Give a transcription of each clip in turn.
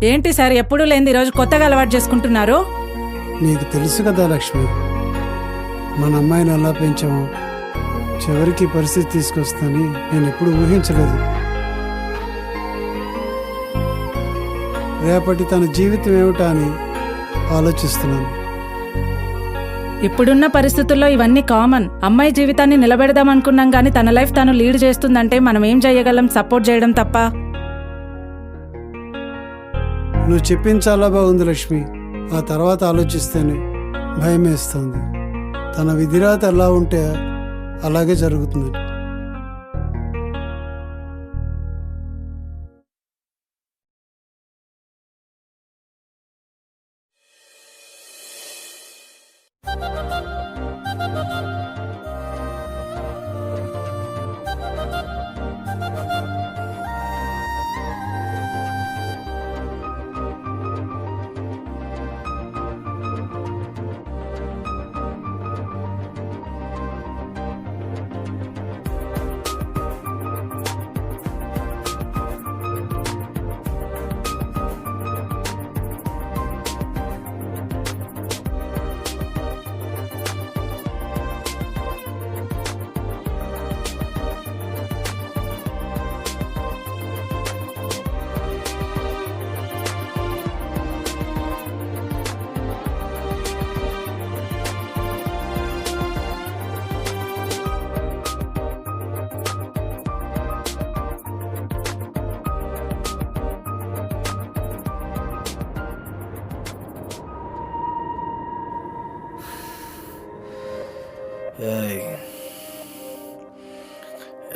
ఏంటి సార్ ఎప్పుడూ లేని ఈరోజు కొత్తగా అలవాటు చేసుకుంటున్నారు? నీకు తెలుసు కదా లక్ష్మి, మన అమ్మాయిని ఎలా పెంచామో చివరికి పరిస్థితి తీసుకొస్తాని నేను ఎప్పుడు ఊహించలేదు. రేపటి తన జీవితం ఏమిటా అని ఆలోచిస్తున్నాను. ఇప్పుడున్న పరిస్థితుల్లో ఇవన్నీ కామన్. అమ్మాయి జీవితాన్ని నిలబెడదాం అనుకున్నాం కానీ తన లైఫ్ తను లీడ్ చేస్తుందంటే మనం ఏం చేయగలం? సపోర్ట్ చేయడం తప్ప. నువ్వు చెప్పింది చాలా బాగుంది లక్ష్మి. ఆ తర్వాత ఆలోచిస్తేనే భయం వేస్తుంది. తన విధిరాత ఎలా ఉంటే అలాగే జరుగుతుంది.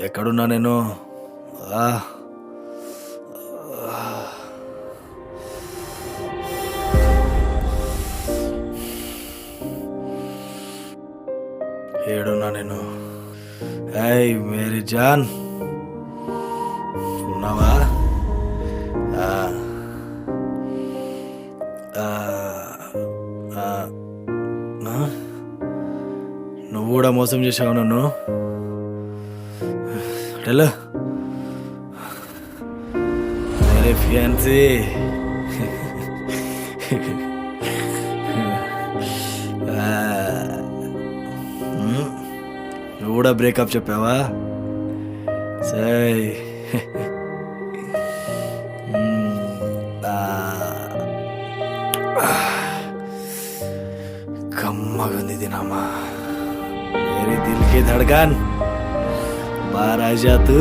ఎక్కడున్నా నేను? ఏడున్నా నేను? ఏయ్ మేరీ జాన్, ఉన్నావా? నువ్వు కూడా మోసం చేసావు నన్ను. హలో మేరే ఫియాన్సీ, నువ్వు కూడా బ్రేకప్ చెప్పావా? సై కమ్మగుంది దినమ్మా. మేరీ దిల్ కి ధడ్కన్ బాహర్ ఆ జా తూ.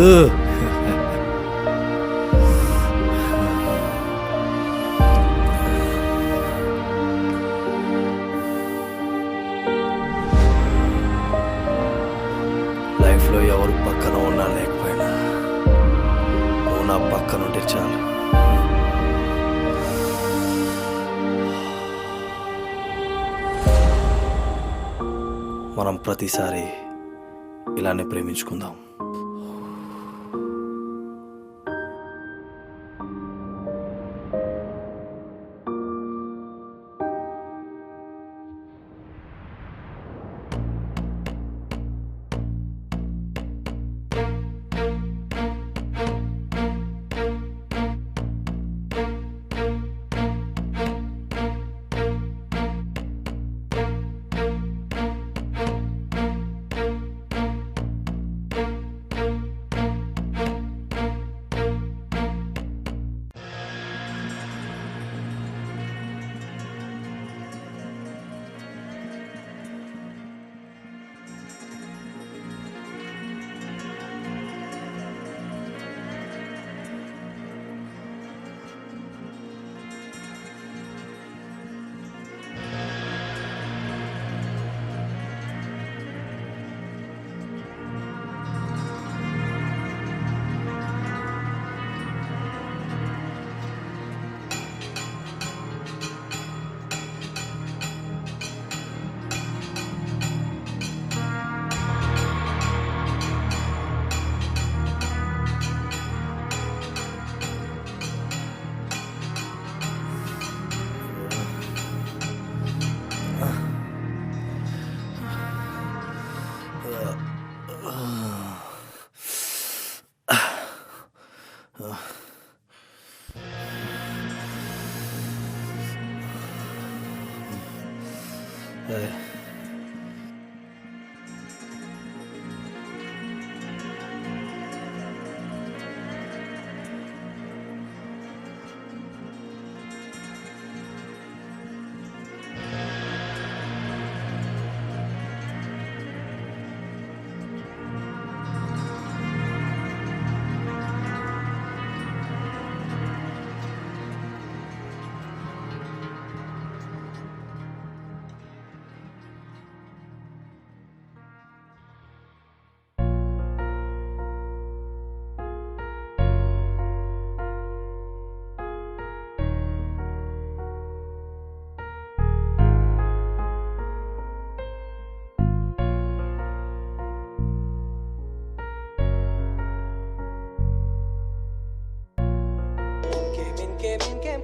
లైఫ్లో ఎవరు పక్కన ఉన్నా లేకపోయినా నువ్వు నా పక్కన ఉంటే చాలు. మనం ప్రతిసారి ఇలానే ప్రేమించుకుందాం.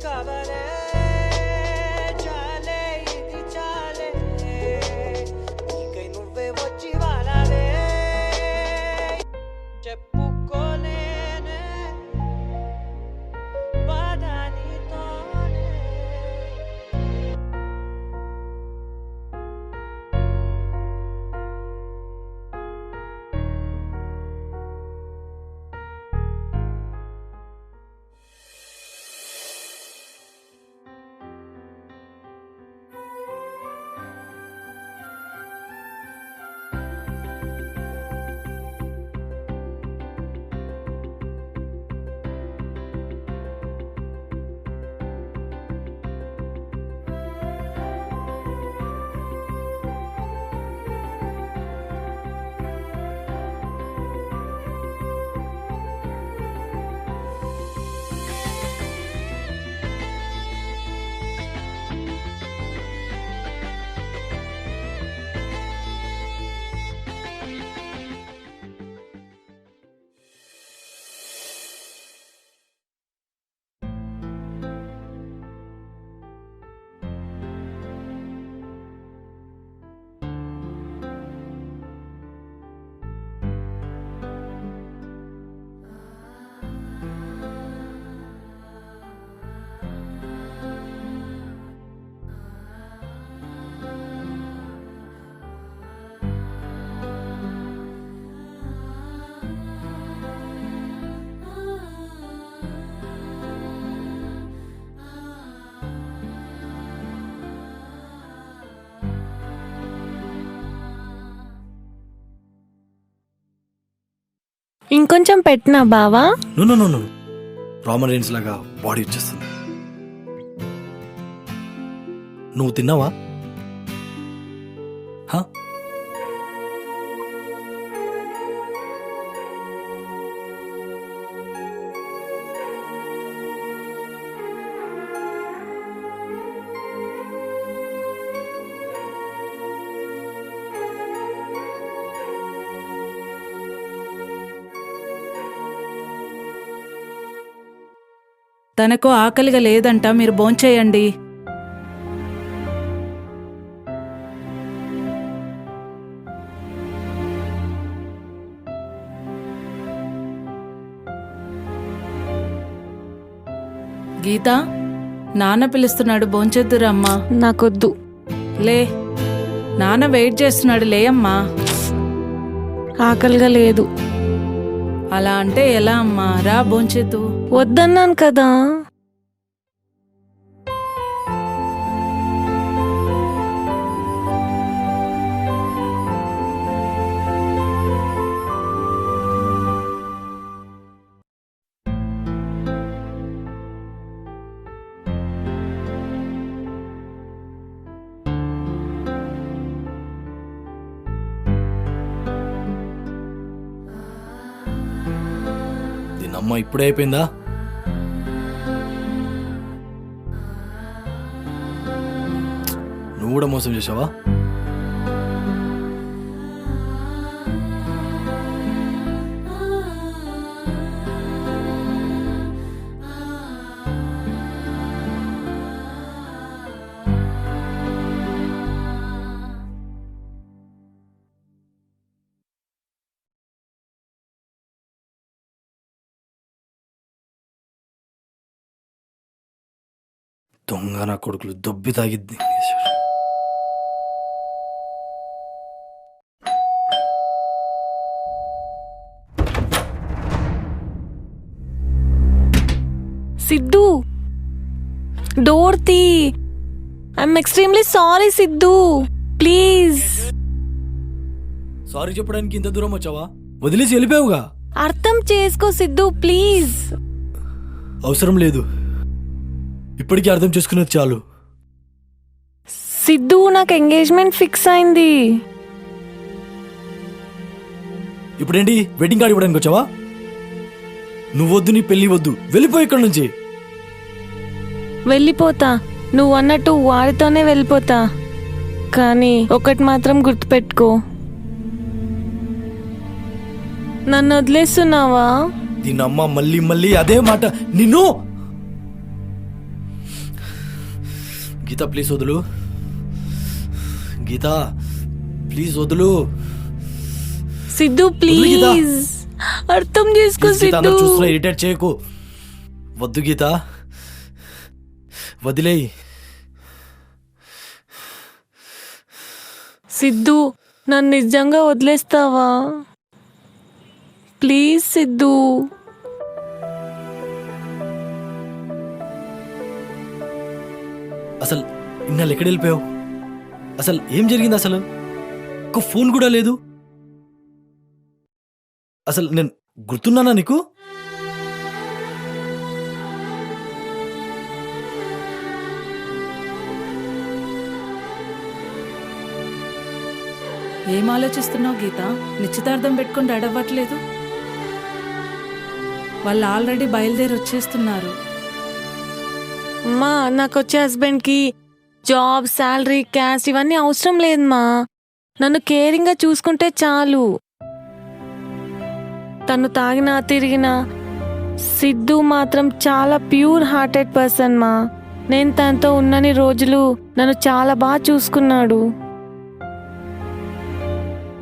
కవలే చాలే ఇది చాలే నీకై నువ్వే వచ్చి వాలావే చెప్పుకోలేనే బాధ నీతోనే ఇంకొంచెం పెట్టినా బావా? నో రామన్ రేంజ్ లాగా బాడీ వచ్చేస్తుంది. నువ్వు తిన్నావా? తనకు ఆకలిగా లేదంట, మీరు భోంచేయండి. గీత, నాన్న పిలుస్తున్నాడు, భోంచేద్దురా అమ్మా. నాకొద్దు. లే, నాన్న వెయిట్ చేస్తున్నాడు, లే అమ్మా. ఆకలిగా లేదు. అలా అంటే ఎలా అమ్మా, రా భోంచేద్దు. వద్దన్నాను కదా. అమ్మ ఇప్పుడే అయిపోయిందా? నువ్వు కూడా మోసం చేసావా? దొంగ నా కొడుకులు దొబ్బి తాగిద్ది. సిద్ధు, డోర్ తీ. I'm extremely sorry Siddhu, please. Sorry చెప్పడానికి ఇంత దూరం వచ్చావా? వదిలేసి వెళ్ళిపోయావుగా. అర్థం చేసుకో సిద్ధు, ప్లీజ్. అవసరం లేదు, ఇప్పటికీ అర్థం చేసుకున్నది చాలు. సిద్ధు, నాకు ఎంగేజ్మెంట్ ఫిక్స్ అయింది. ఇప్పుడేంటి వెడ్డింగ్ కార్డు ఇవ్వడానికి వచ్చావా? నువ్వొద్దు, నీ పెళ్లి వద్దు, వెళ్ళిపో ఇక్కడి నుంచి. వెళ్ళిపోతా, నువ్వు అన్నట్టు వాడితోనే వెళ్ళిపోతా. కానీ ఒకటి మాత్రం గుర్తుపెట్టుకో, నన్ను వదిలేస్తున్నావా? దీని అమ్మ మళ్ళీ మళ్ళీ అదే మాట. నిన్ను గీత ప్లీజ్ వదులు. గీత ప్లీజ్ వదులు. సిద్ధు ప్లీజ్ అర్థం చేసుకో సిద్ధు. చూస్తున్నా, ఇరిటేట్ చేయకు. వద్దు గీత, వదిలేయి. సిద్ధు నన్ను నిజంగా వదిలేస్తావా? ప్లీజ్ సిద్ధు. అసలు ఇన్నాళ్ళు ఎక్కడ వెళ్ళిపోయావు? అసలు ఏం జరిగింది? అసలు ఒక ఫోన్ కూడా లేదు. అసలు నేను గుర్తున్నానా నీకు? ఏం ఆలోచిస్తున్నావు గీత? నిశ్చితార్థం పెట్టుకుని రెడీ అవ్వట్లేదు? వాళ్ళు ఆల్రెడీ బయలుదేరి వచ్చేస్తున్నారు. మా నాకు వచ్చే హస్బెండ్కి జాబ్, శాలరీ, క్యాస్ట్ ఇవన్నీ అవసరం లేదు మా. నన్ను కేరింగ్గా చూసుకుంటే చాలు. తను తాగినా తిరిగినా సిద్ధు మాత్రం చాలా ప్యూర్ హార్టెడ్ పర్సన్ మా. నేను తనతో ఉన్నన్ని రోజులు నన్ను చాలా బాగా చూసుకున్నాడు.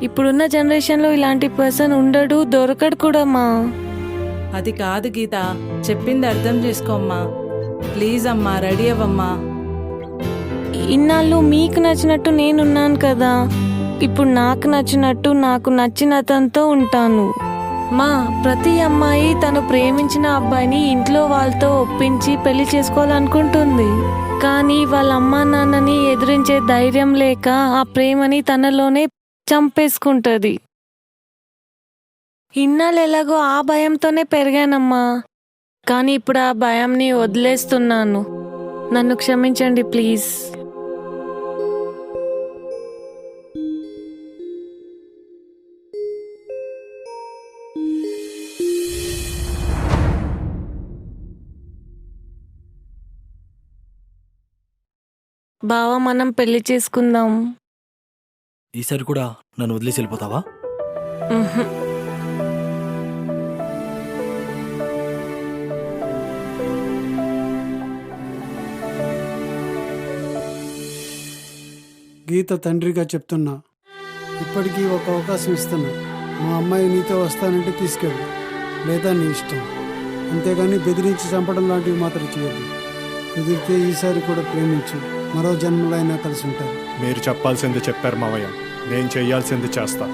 ఇప్పుడున్న జనరేషన్లో ఇలాంటి పర్సన్ ఉండడు, దొరకడు కూడా మా. అది కాదు గీత, చెప్పింది అర్థం చేసుకోమ్మా. ప్లీజ్ అమ్మా, రెడీ అవ్వమ్మా. ఇన్నాళ్ళు మీకు నచ్చినట్టు నేనున్నాను కదా, ఇప్పుడు నాకు నచ్చినట్టు నాకు నచ్చిన అతనితో ఉంటాను మా. ప్రతి అమ్మాయి తను ప్రేమించిన అబ్బాయిని ఇంట్లో వాళ్ళతో ఒప్పించి పెళ్లి చేసుకోవాలనుకుంటుంది. కానీ వాళ్ళ అమ్మా నాన్నని ఎదిరించే ధైర్యం లేక ఆ ప్రేమని తనలోనే చంపేసుకుంటుంది. ఇన్నాళ్ళు ఎలాగో ఆ భయంతోనే పెరిగానమ్మా. కానీ ఇప్పుడు ఆ భయంని వదిలేస్తున్నాను. నన్ను క్షమించండి ప్లీజ్. బావా, మనం పెళ్లి చేసుకుందాం. ఈసారి కూడా నన్ను వదిలేసి వెళ్ళిపోతావా? ఉహు. గీత తండ్రిగా చెప్తున్నా, ఇప్పటికీ ఒక అవకాశం ఇస్తున్నా. మా అమ్మాయి నీతో వస్తానంటే తీసుకెళ్ళు, లేదా నీ ఇష్టం. అంతేగాని బెదిరించి చంపడం లాంటివి మాత్రం చేయద్దు. కుదిరితే ఈసారి కూడా ప్రేమించు, మరో జన్మలో అయినా కలిసి ఉంటారు. మీరు చెప్పాల్సింది చెప్పారు మావయ్య, నేను చేయాల్సింది చేస్తా.